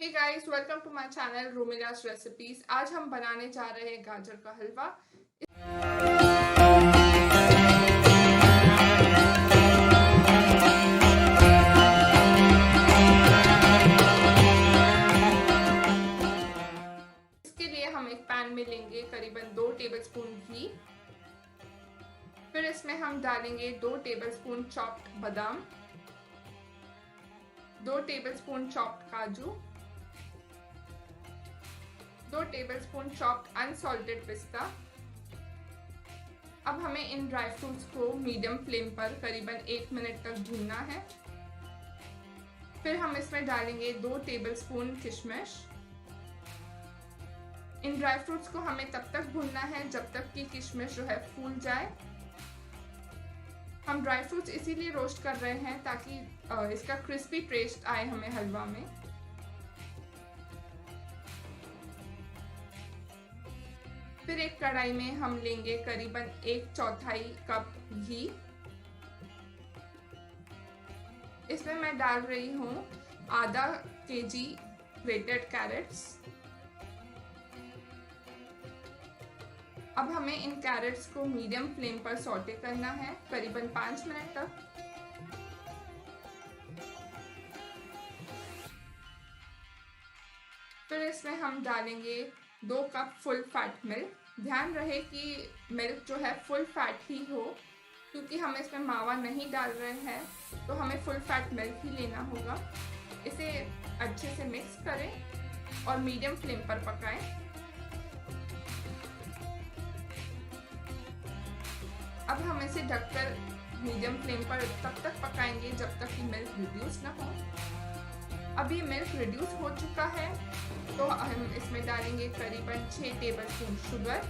Hey guys, welcome to my channel Rumila's recipes. आज हम बनाने जा रहे हैं गाजर का हलवा। इसके लिए हम एक पैन में लेंगे करीबन 2 टेबलस्पून घी। फिर इसमें हम डालेंगे 2 टेबलस्पून चॉप्ड बादाम, 2 टेबलस्पून चॉप्ड काजू, 2 टेबलस्पून चॉप्ड अनसॉल्टेड पिस्ता। अब हमें इन ड्राई फ्रूट्स को मीडियम फ्लेम पर करीबन 1 मिनट तक भूनना है। फिर हम इसमें डालेंगे 2 टेबलस्पून किशमिश। इन ड्राई फ्रूट्स को हमें तब तक भूनना है जब तक कि किशमिश जो है फूल जाए। हम ड्राई फ्रूट्स इसीलिए रोस्ट कर रहे हैं ताकि इसका क्रिस्पी टेस्ट आए हमें हलवा में। फिर एक कढ़ाई में हम लेंगे करीबन 1/4 कप घी। इसमें मैं डाल रही हूँ आधा केजी ग्रेटेड कैरेट्स। अब हमें इन कैरेट्स को मीडियम फ्लेम पर सौटे करना है करीबन 5 मिनट तक। फिर इसमें हम डालेंगे 2 कप फुल फैट मिल्क। ध्यान रहे कि मिल्क जो है फुल फैट ही हो, क्योंकि हम इसमें मावा नहीं डाल रहे हैं तो हमें फुल फैट मिल्क ही लेना होगा। इसे अच्छे से मिक्स करें और मीडियम फ्लेम पर पकाएं। अब हम इसे ढककर मीडियम फ्लेम पर तब तक पकाएंगे जब तक कि मिल्क रिड्यूस ना हो। अब ये मिल्क रिड्यूस हो चुका है तो हम इसमें डालेंगे करीबन 6 टेबलस्पून शुगर।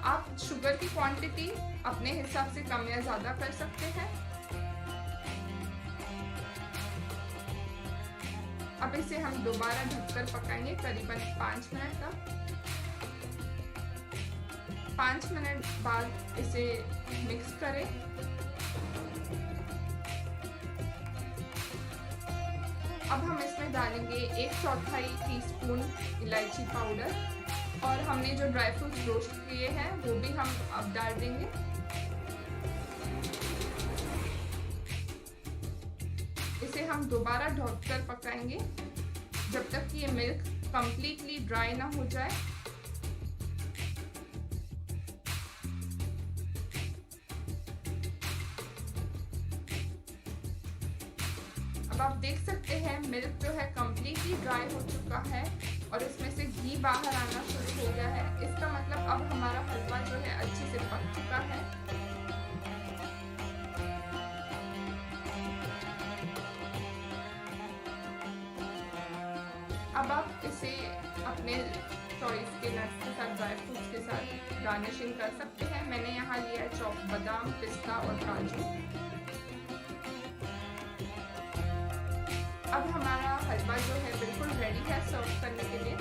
आप शुगर की क्वांटिटी अपने हिसाब से कम या ज़्यादा कर सकते हैं। अब इसे हम दोबारा ढककर पकाएंगे करीबन 5 मिनट तक। 5 मिनट बाद इसे मिक्स करें। अब हम इसमें डालेंगे 1/4 टीस्पून इलायची पाउडर और हमने जो ड्राई फ्रूट्स रोस्ट किए हैं वो भी हम अब डाल देंगे। इसे हम दोबारा ढककर पकाएंगे जब तक कि ये मिल्क कंप्लीटली ड्राई ना हो जाए। अब आप देख सकते हैं मिल्क जो है कंप्लीटली ड्राई हो चुका है और इसमें से घी बाहर आना शुरू हो गया है। इसका मतलब अब हमारा हलवा जो है अच्छे से पक चुका है। अब आप इसे अपने चॉइस के नट्स के साथ, ड्राई फ्रूट्स के साथ गार्निशिंग कर सकते हैं। मैंने यहाँ लिया है चॉप्ड बादाम, पिस्ता और काजू। अब हमारा हलवा जो है बिल्कुल रेडी है सर्व करने के लिए।